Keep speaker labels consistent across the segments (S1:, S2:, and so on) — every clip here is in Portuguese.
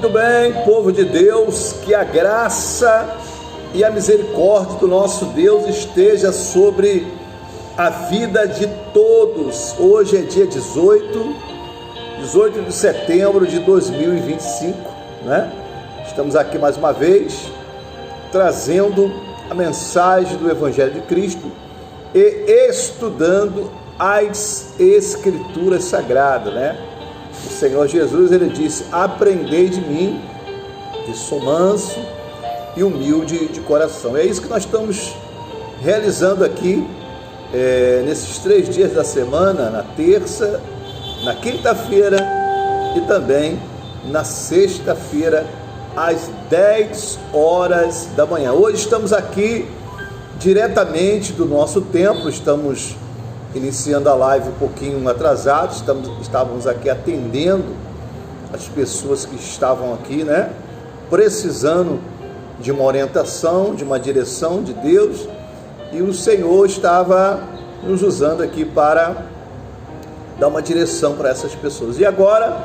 S1: Muito bem, povo de Deus, que a graça e a misericórdia do nosso Deus esteja sobre a vida de todos. Hoje é dia 18 de setembro de 2025, né? Estamos aqui mais uma vez, trazendo a mensagem do Evangelho de Cristo e estudando as Escrituras Sagradas, né? O Senhor Jesus, ele disse: aprendei de mim, que sou manso e humilde de coração. É isso que nós estamos realizando aqui, nesses 3 dias da semana, na terça, na quinta-feira e também na sexta-feira, às 10 horas da manhã. Hoje estamos aqui diretamente do nosso templo, estamos iniciando a live um pouquinho atrasados, estávamos aqui atendendo as pessoas que estavam aqui, né, precisando de uma orientação, de uma direção de Deus, e o Senhor estava nos usando aqui para dar uma direção para essas pessoas. E agora,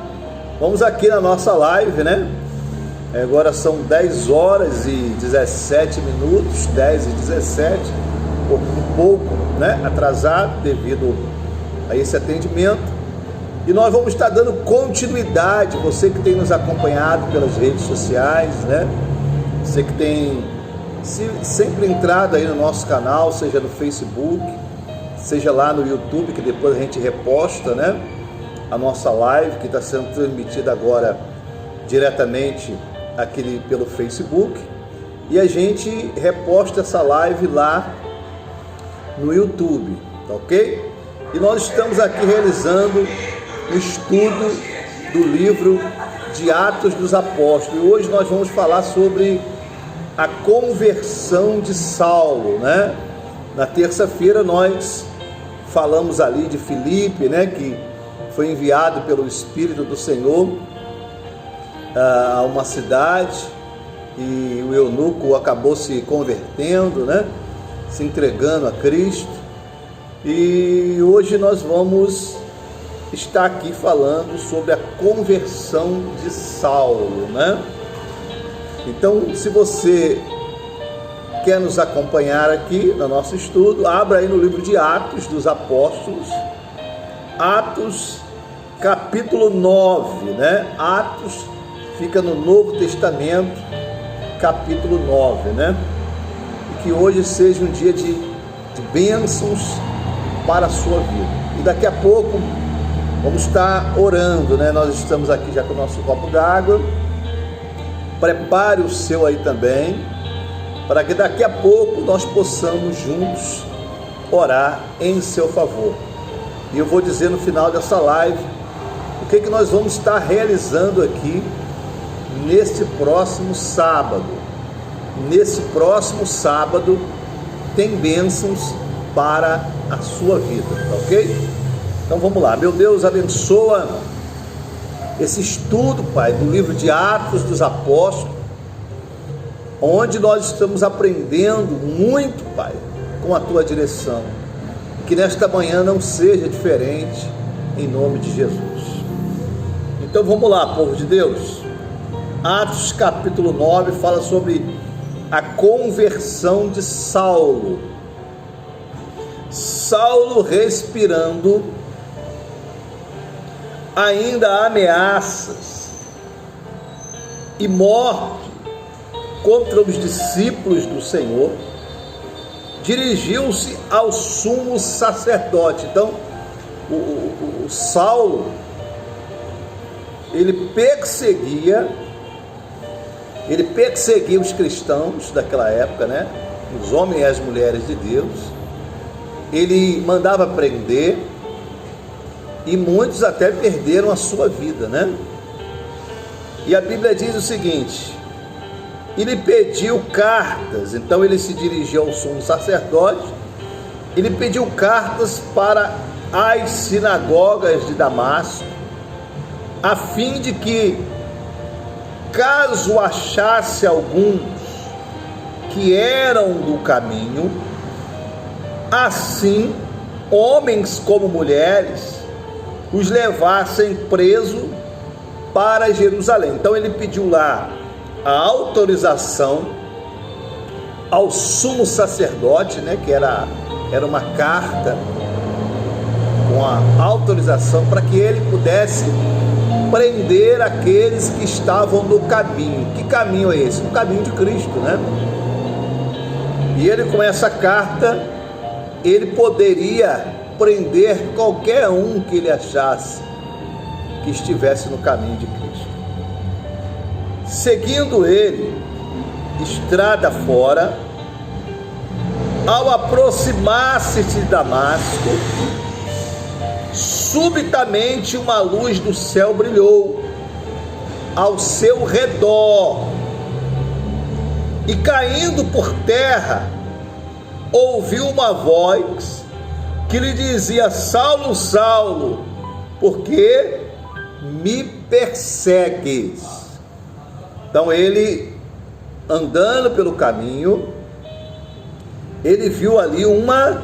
S1: vamos aqui na nossa live, né, agora são 10 horas e 17 minutos, 10 e 17, um pouco, né, atrasado devido a esse atendimento, e nós vamos estar dando continuidade. Você que tem nos acompanhado pelas redes sociais, né, você que tem sempre entrado aí no nosso canal, seja no Facebook, seja lá no YouTube, que depois a gente reposta, né, a nossa live que está sendo transmitida agora diretamente aqui pelo Facebook, e a gente reposta essa live lá no YouTube, tá ok? E nós estamos aqui realizando o estudo do livro de Atos dos Apóstolos, e hoje nós vamos falar sobre a conversão de Saulo, né? Na terça-feira nós falamos ali de Filipe, né, que foi enviado pelo Espírito do Senhor a uma cidade, e o eunuco acabou se convertendo, né, se entregando a Cristo. E hoje nós vamos estar aqui falando sobre a conversão de Saulo, né? Então, se você quer nos acompanhar aqui no nosso estudo, abra aí no livro de Atos dos Apóstolos, Atos capítulo 9, né? Atos fica no Novo Testamento, capítulo 9, né? E que hoje seja um dia de bênçãos para a sua vida. E daqui a pouco vamos estar orando, né? Nós estamos aqui já com o nosso copo d'água. Prepare o seu aí também, para que daqui a pouco nós possamos juntos orar em seu favor. E eu vou dizer no final dessa live o que nós vamos estar realizando aqui nesse próximo sábado. Nesse próximo sábado tem bênçãos para a sua vida, tá ok? Então vamos lá. Meu Deus, abençoa esse estudo, Pai, do livro de Atos dos Apóstolos, onde nós estamos aprendendo muito, Pai, com a Tua direção. Que nesta manhã não seja diferente, em nome de Jesus. Então vamos lá, povo de Deus. Atos capítulo 9 fala sobre a conversão de Saulo. Saulo, respirando ainda ameaças e morte contra os discípulos do Senhor, dirigiu-se ao sumo sacerdote. Então, o Saulo, ele perseguia os cristãos daquela época, né? Os homens e as mulheres de Deus. Ele mandava prender, e muitos até perderam a sua vida, né? E a Bíblia diz o seguinte: ele pediu cartas. Então ele se dirigiu ao sumo sacerdote, ele pediu cartas para as sinagogas de Damasco, a fim de que, caso achasse alguns que eram do caminho, assim homens como mulheres, os levassem preso para Jerusalém. Então ele pediu lá a autorização ao sumo sacerdote, né, que era uma carta com a autorização para que ele pudesse prender aqueles que estavam no caminho. Que caminho é esse? O caminho de Cristo, né? E ele, com essa carta, ele poderia prender qualquer um que ele achasse que estivesse no caminho de Cristo. Seguindo ele, estrada fora, ao aproximar-se de Damasco, subitamente uma luz do céu brilhou ao seu redor, e caindo por terra, ouviu uma voz que lhe dizia: Saulo, Saulo, por que me persegues? Então ele, andando pelo caminho, ele viu ali uma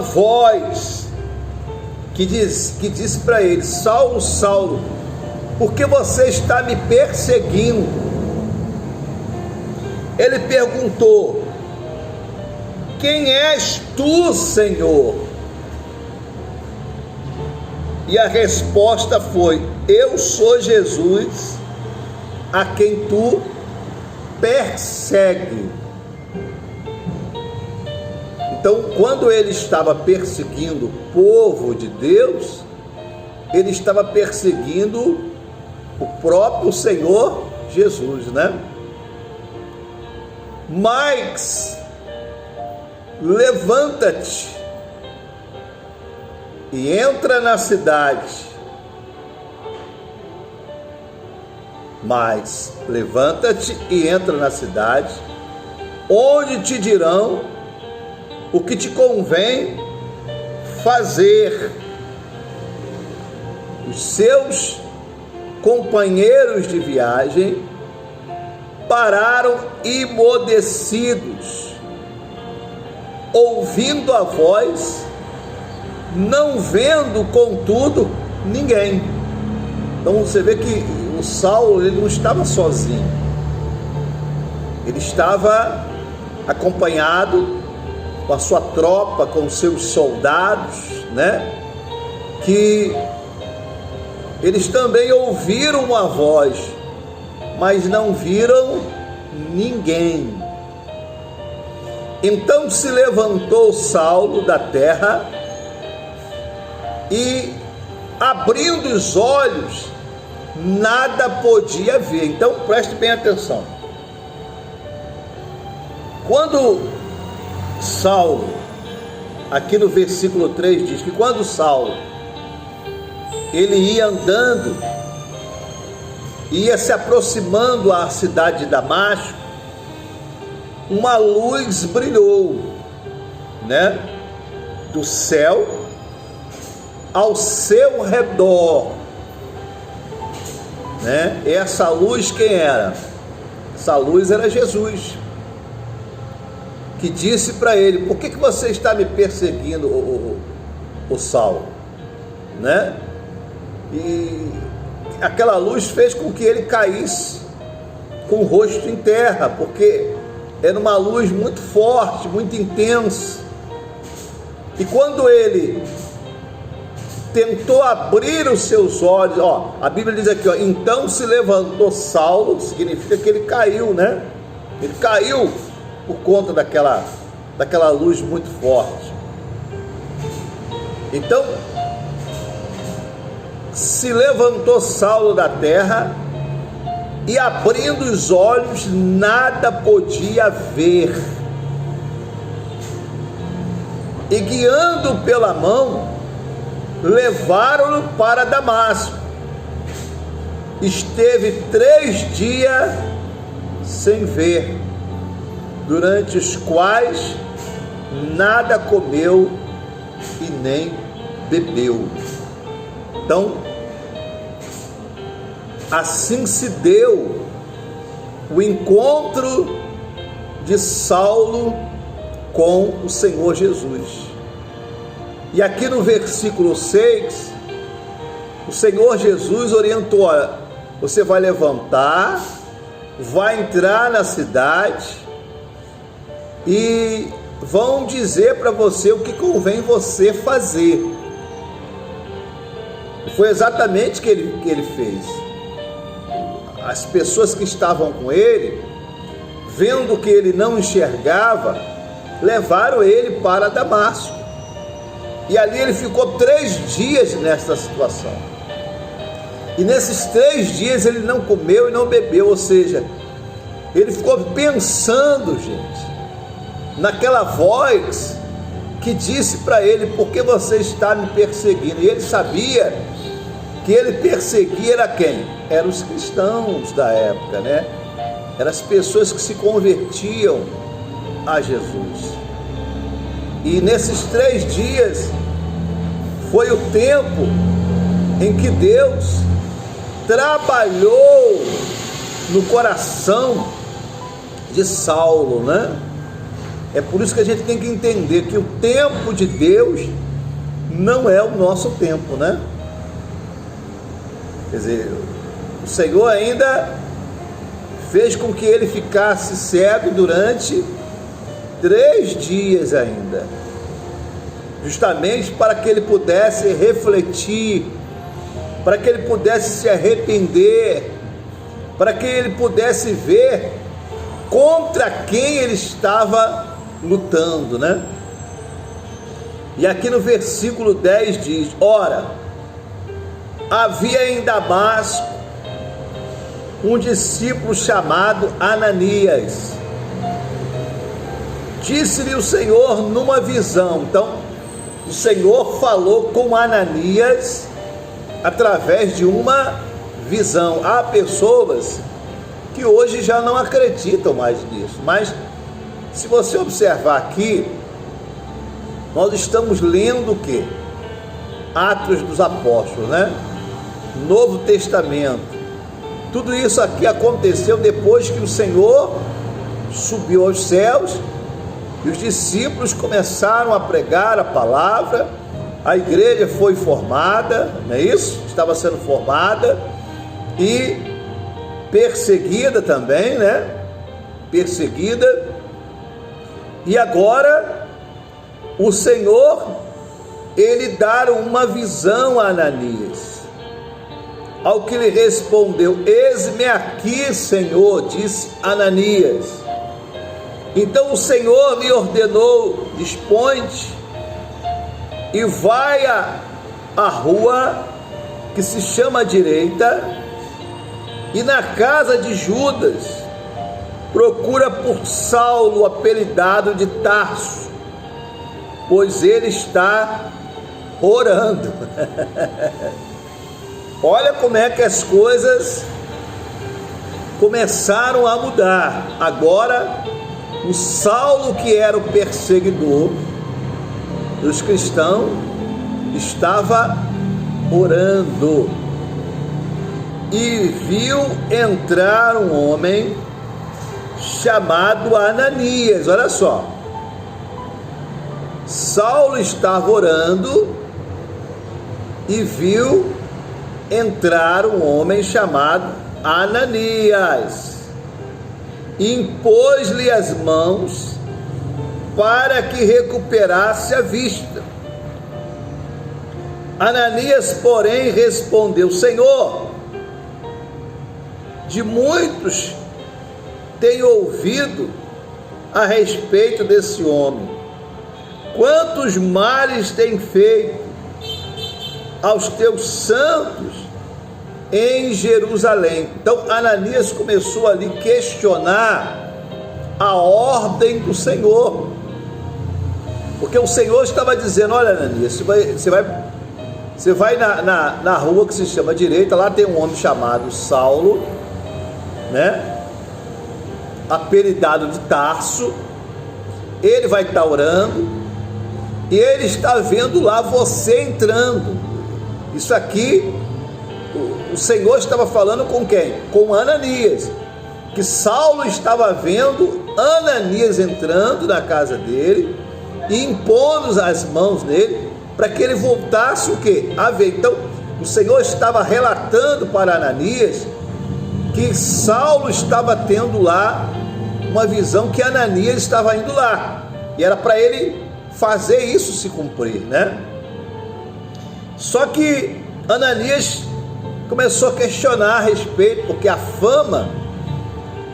S1: voz que disse para ele: Saulo, Saulo, por que você está me perseguindo? Ele perguntou: quem és tu, Senhor? E a resposta foi: eu sou Jesus, a quem tu persegue. Então, quando ele estava perseguindo o povo de Deus, ele estava perseguindo o próprio Senhor Jesus, né? Mas levanta-te e entra na cidade. Mas levanta-te e entra na cidade, onde te dirão o que te convém fazer. Os seus companheiros de viagem pararam emudecidos, ouvindo a voz, não vendo, contudo, ninguém. Então você vê que o Saulo, ele não estava sozinho, ele estava acompanhado com a sua tropa, com os seus soldados, né? Que eles também ouviram uma voz, mas não viram ninguém. Então se levantou Saulo da terra e, abrindo os olhos, nada podia ver. Então preste bem atenção. Quando Saulo, aqui no versículo 3 diz que quando Saulo ele ia andando, ia se aproximando à cidade de Damasco, uma luz brilhou, né, do céu ao seu redor, né? Essa luz quem era? Essa luz era Jesus, que disse para ele: por que você está me perseguindo, o Saulo, né? E aquela luz fez com que ele caísse com o rosto em terra, porque era uma luz muito forte, muito intensa. E quando ele tentou abrir os seus olhos, a Bíblia diz aqui, então se levantou Saulo, significa que ele caiu, né? Ele caiu por conta daquela luz muito forte. Então se levantou Saulo da terra e, abrindo os olhos, nada podia ver. E guiando pela mão, levaram-no para Damasco. Esteve 3 dias sem ver, durante os quais nada comeu e nem bebeu. Então, assim se deu o encontro de Saulo com o Senhor Jesus. E aqui no versículo 6, o Senhor Jesus orientou: olha, você vai levantar, vai entrar na cidade e vão dizer para você o que convém você fazer. Foi exatamente o que ele fez. As pessoas que estavam com ele, vendo que ele não enxergava, levaram ele para Damasco. E ali ele ficou 3 dias nessa situação. E nesses 3 dias ele não comeu e não bebeu, ou seja, ele ficou pensando, gente, naquela voz que disse para ele: por que você está me perseguindo? E ele sabia que ele perseguia era quem? Eram os cristãos da época, né? Eram as pessoas que se convertiam a Jesus. E nesses 3 dias foi o tempo em que Deus trabalhou no coração de Saulo, né? É por isso que a gente tem que entender que o tempo de Deus não é o nosso tempo, né? Quer dizer, o Senhor ainda fez com que ele ficasse cego durante 3 dias ainda, justamente para que ele pudesse refletir, para que ele pudesse se arrepender, para que ele pudesse ver contra quem ele estava lutando, né? E aqui no versículo 10 diz: ora, havia em Damasco um discípulo chamado Ananias. Disse-lhe o Senhor numa visão. Então, o Senhor falou com Ananias através de uma visão. Há pessoas que hoje já não acreditam mais nisso, mas se você observar aqui, nós estamos lendo o quê? Atos dos Apóstolos, né? Novo Testamento. Tudo isso aqui aconteceu depois que o Senhor subiu aos céus e os discípulos começaram a pregar a palavra. A igreja foi formada, não é isso? Estava sendo formada e perseguida também, né? Perseguida. E agora o Senhor, ele dá uma visão a Ananias. Ao que lhe respondeu: eis-me aqui, Senhor, disse Ananias. Então o Senhor lhe ordenou: dispõe-te e vai à rua que se chama Direita, e na casa de Judas procura por Saulo, apelidado de Tarso, pois ele está orando. Olha como é que as coisas começaram a mudar. Agora, o Saulo, que era o perseguidor dos cristãos, estava orando e viu entrar um homem chamado Ananias. Olha só, Saulo estava orando e viu entrar um homem chamado Ananias, impôs-lhe as mãos para que recuperasse a vista. Ananias, porém, respondeu: Senhor, de muitos tenho ouvido a respeito desse homem, quantos males tem feito aos teus santos em Jerusalém. Então Ananias começou ali a questionar a ordem do Senhor, porque o Senhor estava dizendo: olha, Ananias, você vai na rua que se chama Direita, lá tem um homem chamado Saulo, né? Apelidado de Tarso. Ele vai estar orando e ele está vendo lá você entrando. Isso aqui, o Senhor estava falando com quem? Com Ananias, que Saulo estava vendo Ananias entrando na casa dele e impondo as mãos nele, para que ele voltasse o quê? A ver. Então, o Senhor estava relatando para Ananias que Saulo estava tendo lá uma visão que Ananias estava indo lá, e era para ele fazer isso se cumprir, né? Só que Ananias começou a questionar a respeito, porque a fama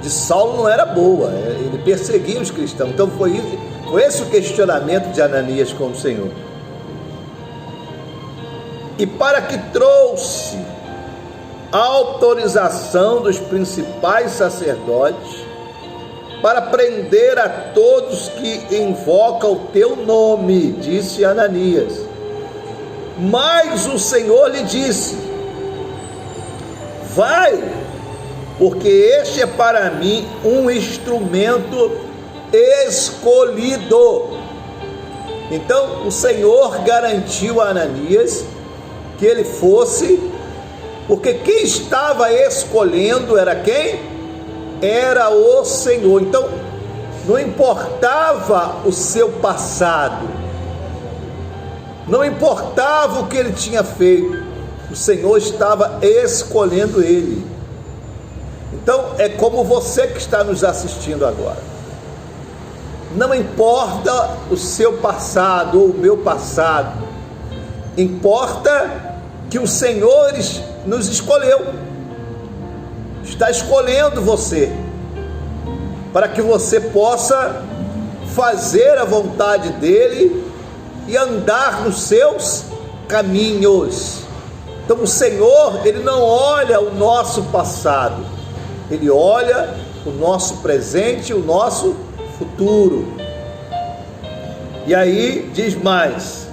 S1: de Saulo não era boa, ele perseguia os cristãos. Então foi esse o questionamento de Ananias com o Senhor. E para que trouxe a autorização dos principais sacerdotes para prender a todos que invocam o teu nome, disse Ananias. Mas o Senhor lhe disse: vai, porque este é para mim um instrumento escolhido. Então o Senhor garantiu a Ananias que ele fosse, porque quem estava escolhendo era quem? Era o Senhor. Então não importava o seu passado, não importava o que ele tinha feito, o Senhor estava escolhendo ele. Então é como você que está nos assistindo agora. Não importa o seu passado ou o meu passado, importa que o Senhor nos escolheu, está escolhendo você, para que você possa fazer a vontade dele e andar nos seus caminhos. Então o Senhor, ele não olha o nosso passado, ele olha o nosso presente e o nosso futuro. E aí diz mais: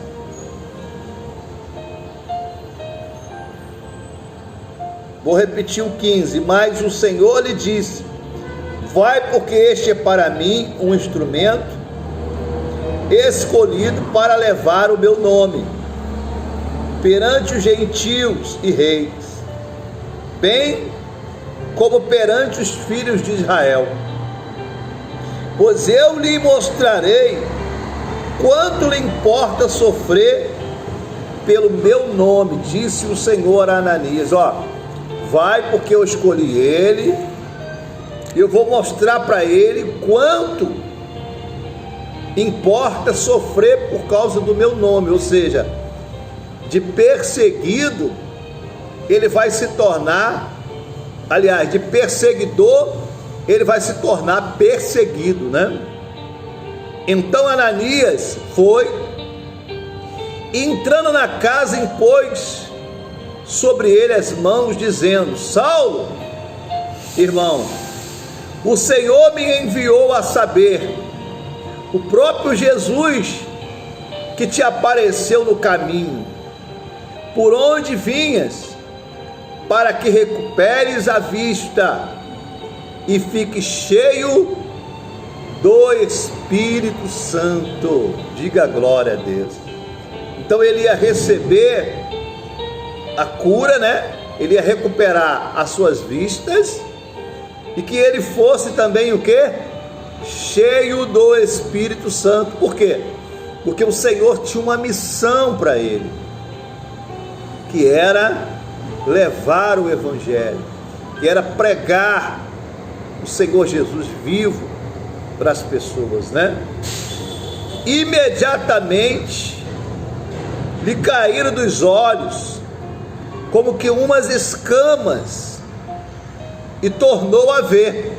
S1: vou repetir o 15. Mas o Senhor lhe disse: vai, porque este é para mim um instrumento escolhido para levar o meu nome perante os gentios e reis, bem como perante os filhos de Israel. Pois eu lhe mostrarei quanto lhe importa sofrer pelo meu nome, disse o Senhor a Ananias. Vai, porque eu escolhi ele, e eu vou mostrar para ele quanto importa sofrer por causa do meu nome. Ou seja, de perseguido ele vai se tornar, aliás, de perseguidor ele vai se tornar perseguido, né? Então Ananias foi, entrando na casa, impôs sobre ele as mãos, dizendo: Saulo, irmão, o Senhor me enviou a saber, o próprio Jesus que te apareceu no caminho, por onde vinhas, para que recuperes a vista e fique cheio do Espírito Santo. Diga glória a Deus. Então ele ia receber a cura, né? Ele ia recuperar as suas vistas, e que ele fosse também o quê? Cheio do Espírito Santo. Por quê? Porque o Senhor tinha uma missão para ele, que era levar o Evangelho, que era pregar o Senhor Jesus vivo para as pessoas, né? Imediatamente lhe caíram dos olhos como que umas escamas, e tornou a ver.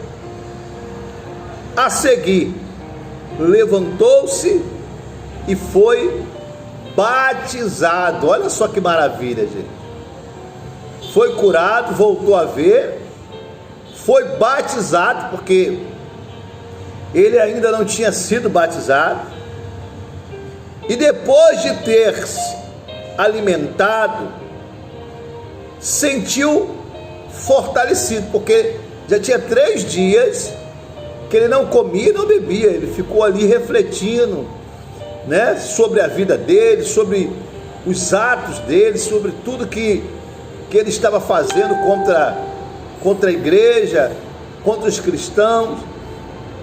S1: A seguir, levantou-se e foi batizado. Olha só que maravilha, gente. Foi curado, voltou a ver, foi batizado, porque ele ainda não tinha sido batizado, e depois de ter se alimentado, sentiu fortalecido, porque já tinha 3 dias que ele não comia e não bebia. Ele ficou ali refletindo, né, sobre a vida dele, sobre os atos dele, sobre tudo que ele estava fazendo contra a igreja, contra os cristãos,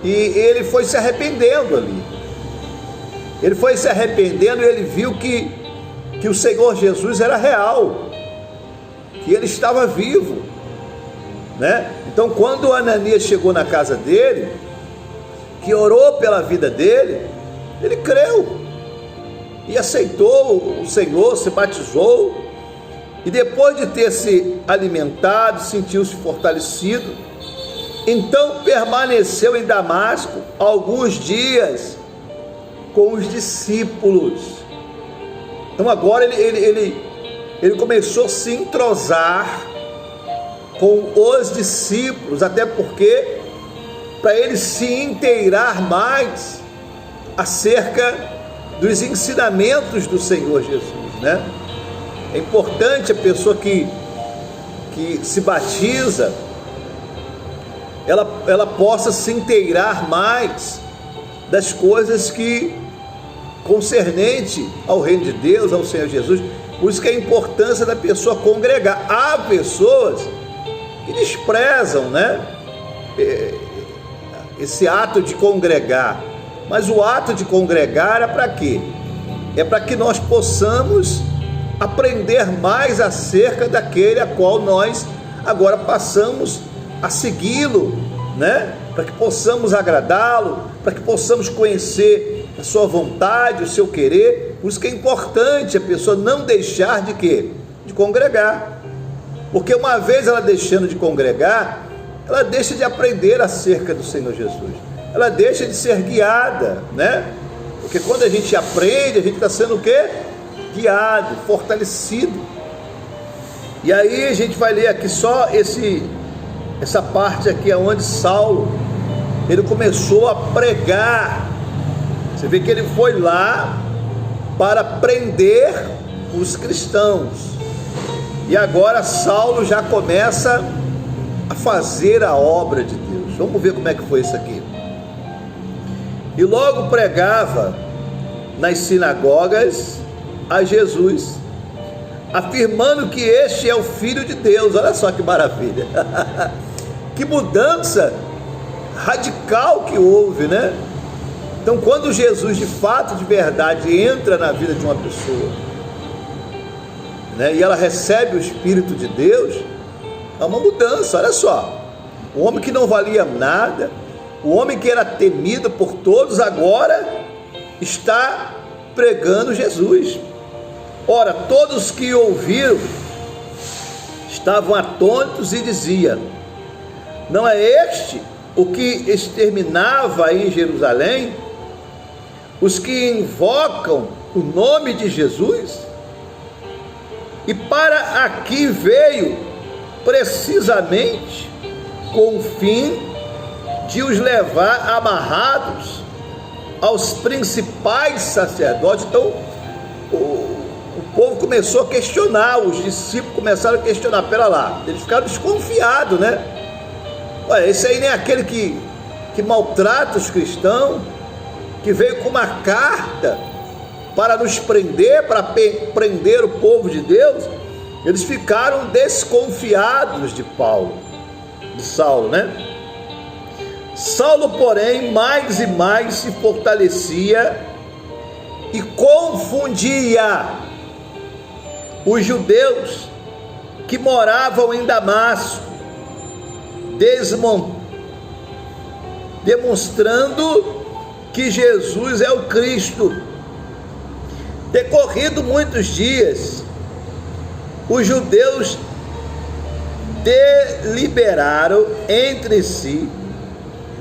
S1: e ele foi se arrependendo ali. Ele foi se arrependendo, e ele viu que o Senhor Jesus era real, que ele estava vivo, né? Então, quando Ananias chegou na casa dele, que orou pela vida dele, ele creu e aceitou o Senhor, se batizou, e depois de ter se alimentado, sentiu-se fortalecido, então permaneceu em Damasco alguns dias com os discípulos. Então agora ele começou a se entrosar com os discípulos, até porque para ele se inteirar mais acerca dos ensinamentos do Senhor Jesus, né? É importante a pessoa que se batiza, ela possa se inteirar mais das coisas que concernente ao reino de Deus, ao Senhor Jesus. Por isso que a importância da pessoa congregar. Há pessoas que desprezam, né, esse ato de congregar, mas o ato de congregar é para quê? É para que nós possamos aprender mais acerca daquele a qual nós agora passamos a segui-lo, né? Para que possamos agradá-lo, para que possamos conhecer a sua vontade, o seu querer. Por isso que é importante a pessoa não deixar de quê? De congregar, porque uma vez ela deixando de congregar, ela deixa de aprender acerca do Senhor Jesus, ela deixa de ser guiada, né? Porque quando a gente aprende, a gente está sendo o quê? Guiado, fortalecido. E aí a gente vai ler aqui só essa parte aqui, onde Saulo, ele começou a pregar. Você vê que ele foi lá para prender os cristãos, e agora Saulo já começa a fazer a obra de Deus. Vamos ver como é que foi isso aqui. E logo pregava nas sinagogas a Jesus, afirmando que este é o Filho de Deus. Olha só que maravilha, que mudança radical que houve, né? Então, quando Jesus de fato, de verdade, entra na vida de uma pessoa, né, e ela recebe o Espírito de Deus, é uma mudança. Olha só, o homem que não valia nada, o homem que era temido por todos, agora está pregando Jesus. Ora, todos que ouviram estavam atônitos e diziam: não é este o que exterminava em Jerusalém os que invocam o nome de Jesus? E para aqui veio precisamente com o fim de os levar amarrados aos principais sacerdotes. Então o povo começou a questionar, os discípulos começaram a questionar. Pera lá, eles ficaram desconfiados, né? Olha, esse aí nem é aquele que maltrata os cristãos, que veio com uma carta para nos prender, para prender o povo de Deus. Eles ficaram desconfiados de Saulo, né? Saulo, porém, mais e mais se fortalecia e confundia os judeus que moravam em Damasco, demonstrando que Jesus é o Cristo. Decorrido muitos dias, os judeus deliberaram entre si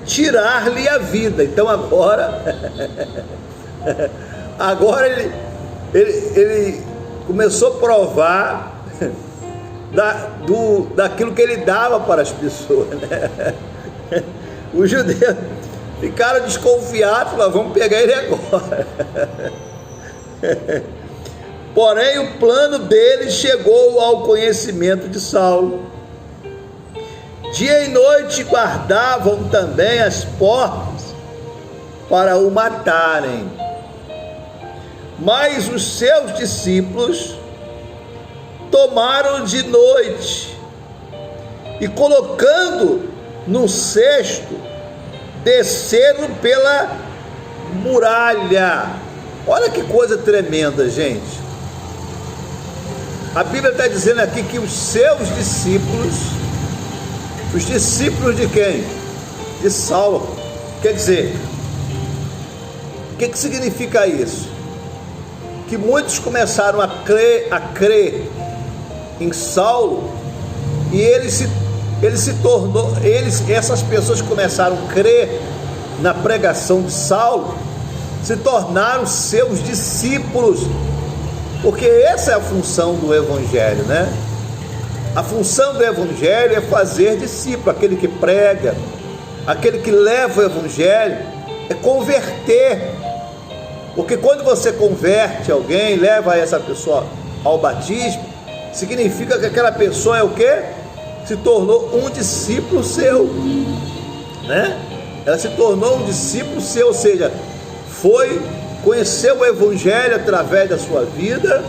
S1: tirar-lhe a vida. Então agora ele começou a provar daquilo que ele dava para as pessoas, né? Os judeus ficaram desconfiados, falaram: vamos pegar ele agora. Porém, o plano dele chegou ao conhecimento de Saulo. Dia e noite guardavam também as portas para o matarem. Mas os seus discípulos tomaram de noite e, colocando num cesto, desceram pela muralha. Olha que coisa tremenda, gente. A Bíblia está dizendo aqui que os seus discípulos de quem? De Saulo. Quer dizer, o que significa isso? Que muitos começaram a crer em Saulo, e essas pessoas que começaram a crer na pregação de Saulo, se tornaram seus discípulos, porque essa é a função do Evangelho, né? A função do Evangelho é fazer discípulo, aquele que prega, aquele que leva o Evangelho, é converter, porque quando você converte alguém, leva essa pessoa ao batismo, significa que aquela pessoa é o quê? Se tornou um discípulo seu, né? Ela se tornou um discípulo seu, ou seja, conheceu o Evangelho através da sua vida,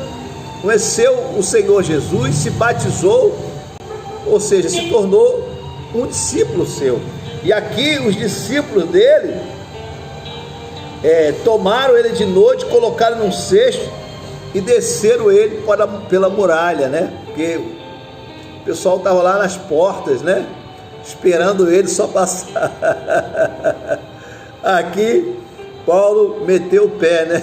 S1: conheceu o Senhor Jesus, se batizou, ou seja, se tornou um discípulo seu. E aqui os discípulos dele tomaram ele de noite, colocaram num cesto e desceram ele pela muralha, né? Porque o pessoal estava lá nas portas, né? Esperando ele só passar. Aqui Paulo meteu o pé, né?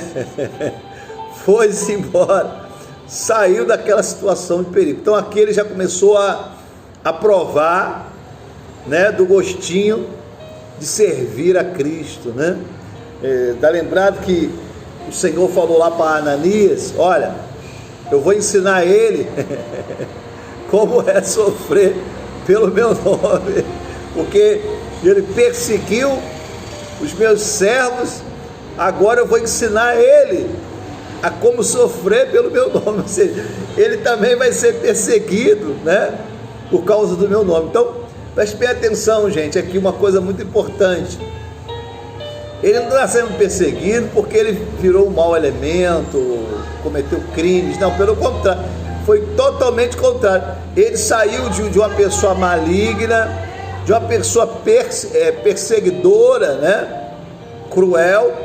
S1: Foi-se embora, saiu daquela situação de perigo. Então aqui ele já começou a provar, né, do gostinho de servir a Cristo, né? Está lembrado que o Senhor falou lá para Ananias: olha, eu vou ensinar ele como é sofrer pelo meu nome, porque ele perseguiu os meus servos, agora eu vou ensinar ele a como sofrer pelo meu nome, ou seja, ele também vai ser perseguido, né, por causa do meu nome. Então, preste bem atenção, gente, aqui uma coisa muito importante: ele não está sendo perseguido porque ele virou um mau elemento, cometeu crimes, não, pelo contrário, foi totalmente contrário. Ele saiu de uma pessoa maligna, de uma pessoa perseguidora, né, cruel.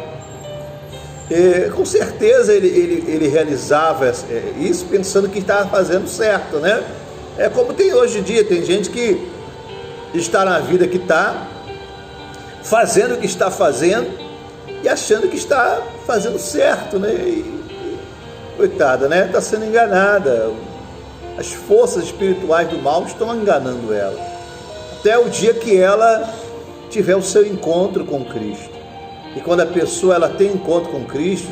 S1: Com certeza ele realizava isso pensando que estava fazendo certo, né? É como tem hoje em dia, tem gente que está na vida que está, fazendo o que está fazendo e achando que está fazendo certo, né? Coitada, né? Está sendo enganada. As forças espirituais do mal estão enganando ela, até o dia que ela tiver o seu encontro com Cristo. E quando a pessoa ela tem encontro com Cristo,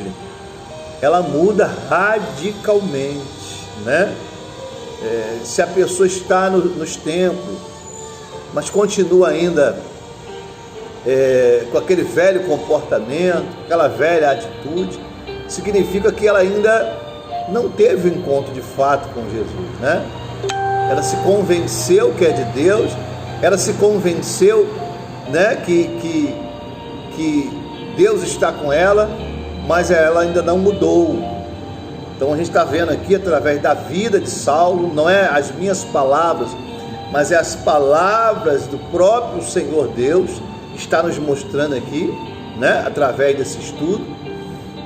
S1: ela muda radicalmente, né? Se a pessoa está nos templos, mas continua ainda com aquele velho comportamento, aquela velha atitude, significa que ela ainda não teve um encontro de fato com Jesus, né? Ela se convenceu que é de Deus, ela se convenceu, né, que Deus está com ela, mas ela ainda não mudou. Então a gente está vendo aqui através da vida de Saulo, não é as minhas palavras, mas é as palavras do próprio Senhor Deus que está nos mostrando aqui, né, através desse estudo,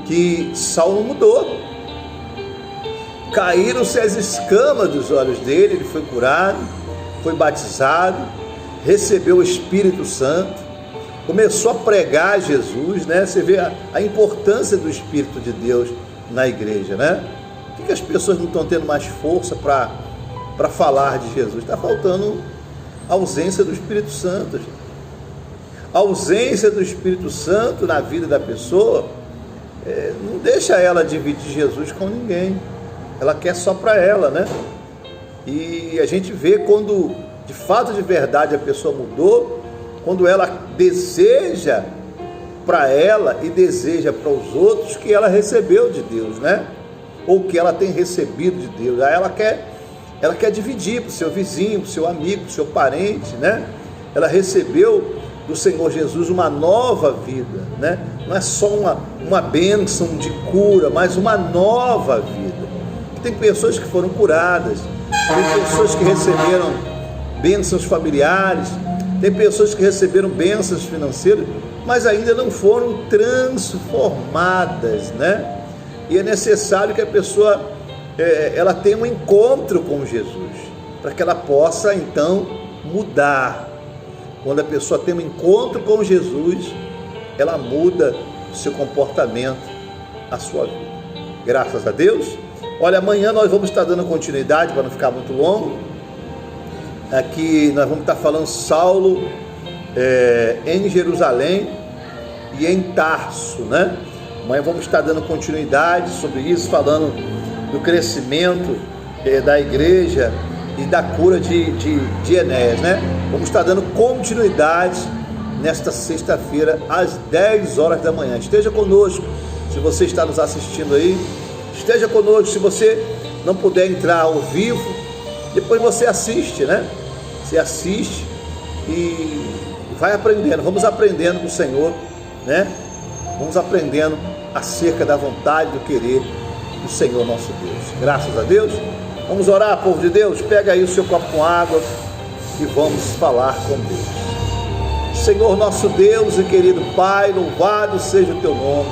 S1: que Saulo mudou. Caíram-se as escamas dos olhos dele, ele foi curado, foi batizado, recebeu o Espírito Santo, começou a pregar Jesus, né? Você vê a importância do Espírito de Deus na igreja, né? Por que as pessoas não estão tendo mais força para falar de Jesus? Está faltando a ausência do Espírito Santo. A ausência do Espírito Santo na vida da pessoa não deixa ela dividir Jesus com ninguém. Ela quer só para ela, né? E a gente vê quando de fato, de verdade, a pessoa mudou, quando ela deseja para ela e deseja para os outros que ela recebeu de Deus, né? Ou que ela tem recebido de Deus. Aí ela quer dividir para o seu vizinho, para o seu amigo, para o seu parente, né? Ela recebeu do Senhor Jesus uma nova vida, né? Não é só uma bênção de cura, mas uma nova vida. Tem pessoas que foram curadas, tem pessoas que receberam bênçãos familiares, tem pessoas que receberam bênçãos financeiras, mas ainda não foram transformadas, né? E é necessário que a pessoa ela tenha um encontro com Jesus, para que ela possa então mudar. Quando a pessoa tem um encontro com Jesus, ela muda o seu comportamento, a sua vida. Graças a Deus. Olha, amanhã nós vamos estar dando continuidade, para não ficar muito longo. Aqui nós vamos estar falando Saulo em Jerusalém e em Tarso, né? Amanhã vamos estar dando continuidade sobre isso, falando do crescimento da igreja e da cura de Enéas, né? Vamos estar dando continuidade nesta sexta-feira às 10 horas da manhã. Esteja conosco, se você está nos assistindo aí, esteja conosco. Se você não puder entrar ao vivo, depois você assiste, né? Você assiste e vai aprendendo. Vamos aprendendo com o Senhor, né? Vamos aprendendo acerca da vontade, do querer do Senhor nosso Deus. Graças a Deus. Vamos orar, povo de Deus. Pega aí o seu copo com água e vamos falar com Deus. Senhor nosso Deus e querido Pai, louvado seja o teu nome.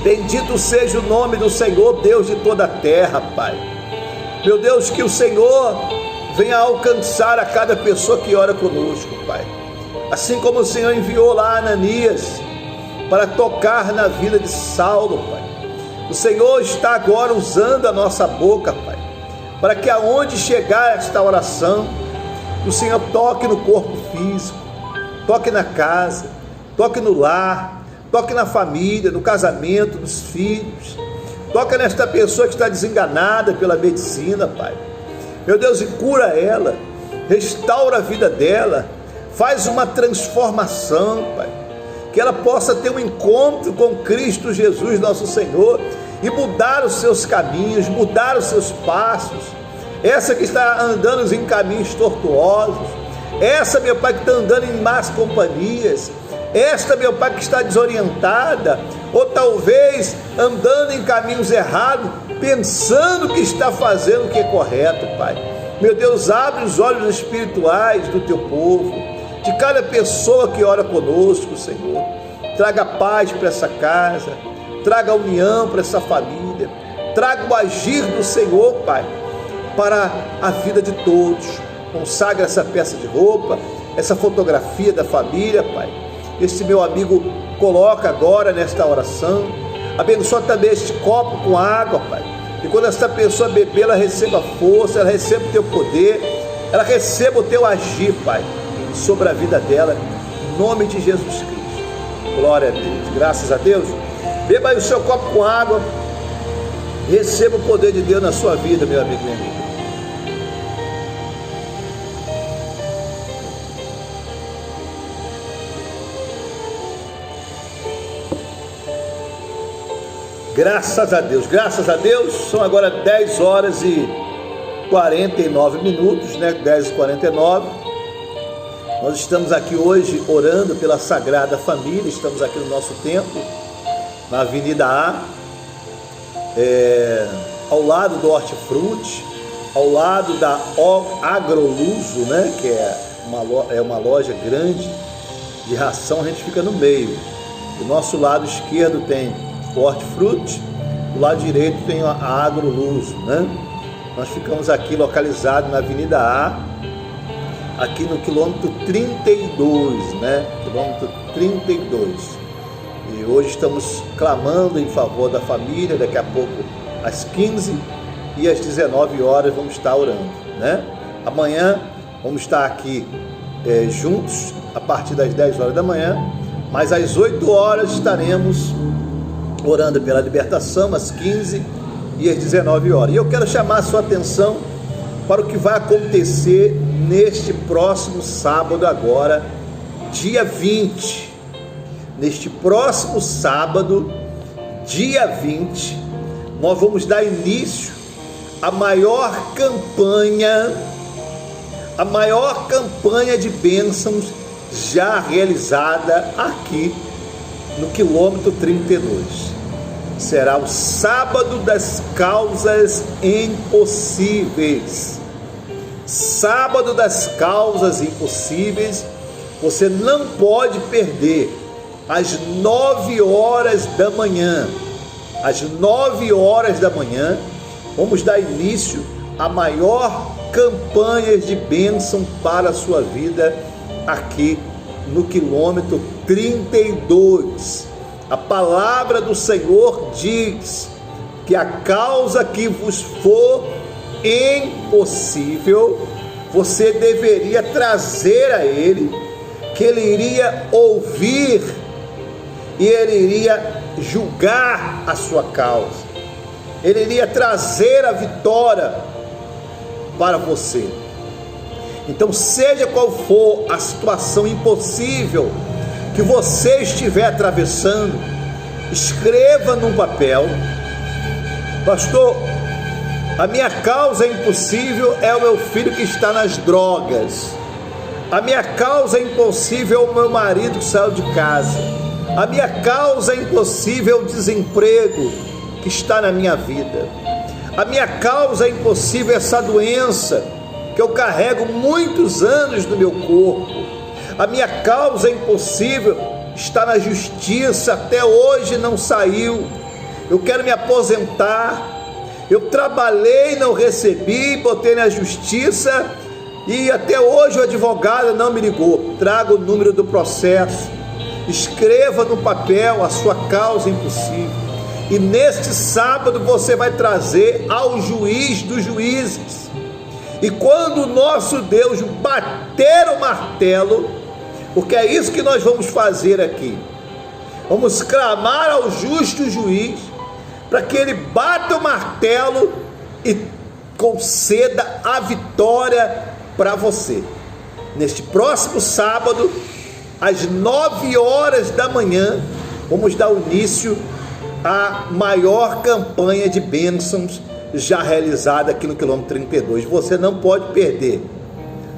S1: Bendito seja o nome do Senhor, Deus de toda a terra, Pai. Meu Deus, que o Senhor venha alcançar a cada pessoa que ora conosco, Pai. Assim como o Senhor enviou lá Ananias para tocar na vida de Saulo, Pai. O Senhor está agora usando a nossa boca, Pai, para que aonde chegar esta oração, o Senhor toque no corpo físico, toque na casa, toque no lar, toque na família, no casamento, nos filhos, toque nesta pessoa que está desenganada pela medicina, Pai. Meu Deus, e cura ela, restaura a vida dela, faz uma transformação, Pai, que ela possa ter um encontro com Cristo Jesus, nosso Senhor, e mudar os seus caminhos, mudar os seus passos. Essa que está andando em caminhos tortuosos, essa, meu Pai, que está andando em más companhias, esta, meu Pai, que está desorientada, ou talvez andando em caminhos errados, pensando que está fazendo o que é correto, Pai. Meu Deus, abre os olhos espirituais do teu povo, de cada pessoa que ora conosco, Senhor. Traga paz para essa casa, traga união para essa família, traga o agir do Senhor, Pai, para a vida de todos. Consagra essa peça de roupa, essa fotografia da família, Pai. Este meu amigo coloca agora nesta oração. Abençoa também este copo com água, Pai. E quando essa pessoa beber, ela receba força, ela receba o teu poder, ela receba o teu agir, Pai, sobre a vida dela, em nome de Jesus Cristo. Glória a Deus, graças a Deus. Beba aí o seu copo com água, receba o poder de Deus na sua vida, meu amigo e minha amiga. Graças a Deus, graças a Deus. São agora 10 horas e 49 minutos, né? 10h49. Nós estamos aqui hoje orando pela Sagrada Família. Estamos aqui no nosso templo, na Avenida A, ao lado do Hortifruti, ao lado da Agroluso, né? Que é uma loja grande de ração. A gente fica no meio. Do nosso lado esquerdo tem o Hortifruti, do lado direito tem a Agroluso, né? Nós ficamos aqui localizados na Avenida A, aqui no quilômetro 32, né? Quilômetro 32. E hoje estamos clamando em favor da família. Daqui a pouco, às 15 e às 19 horas, vamos estar orando, né? Amanhã vamos estar aqui juntos, a partir das 10 horas da manhã, mas às 8 horas estaremos orando pela libertação, às 15 e às 19 horas. E eu quero chamar a sua atenção para o que vai acontecer neste próximo sábado agora, dia 20. Neste próximo sábado, dia 20, nós vamos dar início à maior campanha de bênçãos já realizada aqui no quilômetro 32. Será o sábado das causas impossíveis. Sábado das causas impossíveis. Você não pode perder. Às 9 horas da manhã. Às 9 horas da manhã, vamos dar início à maior campanha de bênção para a sua vida aqui no quilômetro 32. A palavra do Senhor diz que a causa que vos for impossível, você deveria trazer a Ele, que Ele iria ouvir e Ele iria julgar a sua causa. Ele iria trazer a vitória para você. Então, seja qual for a situação impossível que você estiver atravessando, escreva num papel: pastor, a minha causa impossível é o meu filho que está nas drogas. A minha causa impossível é o meu marido que saiu de casa. A minha causa impossível é o desemprego que está na minha vida. A minha causa impossível é essa doença que eu carrego muitos anos no meu corpo. A minha causa impossível está na justiça, até hoje não saiu. Eu quero me aposentar. Eu trabalhei, não recebi, botei na justiça e até hoje o advogado não me ligou. Traga o número do processo, escreva no papel a sua causa impossível, e neste sábado você vai trazer ao juiz dos juízes. E quando o nosso Deus bater o martelo, porque é isso que nós vamos fazer aqui, vamos clamar ao justo juiz para que ele bata o martelo e conceda a vitória para você. Neste próximo sábado, às 9 horas da manhã, vamos dar início à maior campanha de bênçãos já realizada aqui no quilômetro 32. Você não pode perder.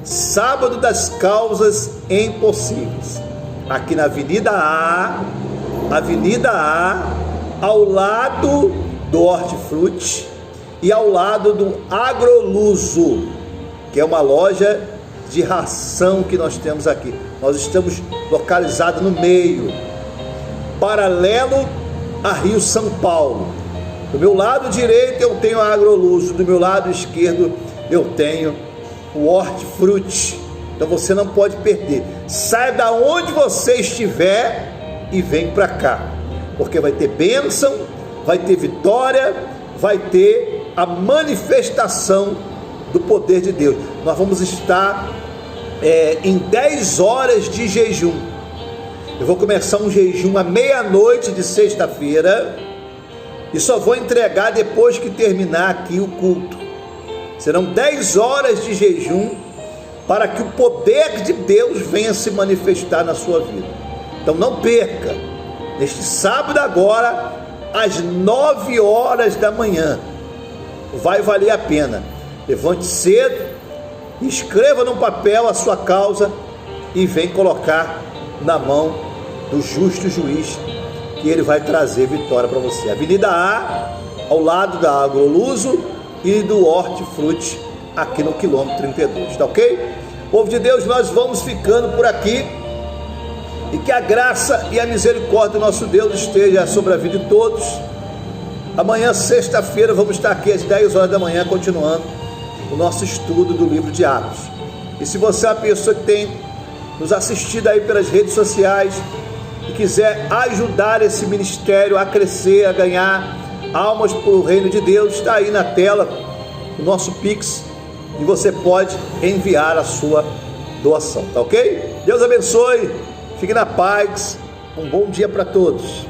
S1: Sábado das causas impossíveis, aqui na Avenida A, ao lado do Hortifruti e ao lado do Agroluso, que é uma loja de ração que nós temos aqui. Nós estamos localizados no meio, paralelo a Rio São Paulo. Do meu lado direito eu tenho a Agroluso, do meu lado esquerdo eu tenho o Hortifruti. Então você não pode perder. Sai da onde você estiver e vem para cá, porque vai ter bênção, vai ter vitória, vai ter a manifestação do poder de Deus. Nós vamos estar em 10 horas de jejum. Eu vou começar um jejum à meia-noite de sexta-feira e só vou entregar depois que terminar aqui o culto. Serão 10 horas de jejum para que o poder de Deus venha se manifestar na sua vida. Então não perca, neste sábado agora, às 9 horas da manhã, vai valer a pena. Levante cedo, escreva num papel a sua causa e vem colocar na mão do justo juiz, que ele vai trazer vitória para você. Avenida A, ao lado da Agroluso e do Hortifruti, aqui no quilômetro 32, tá ok? Povo de Deus, nós vamos ficando por aqui, e que a graça e a misericórdia do nosso Deus esteja sobre a vida de todos. Amanhã, sexta-feira, vamos estar aqui às 10 horas da manhã, continuando o nosso estudo do livro de Atos. E se você é uma pessoa que tem nos assistido aí pelas redes sociais e quiser ajudar esse ministério a crescer, a ganhar almas para o reino de Deus, está aí na tela o nosso Pix, e você pode enviar a sua doação, tá ok? Deus abençoe, fique na paz, um bom dia para todos.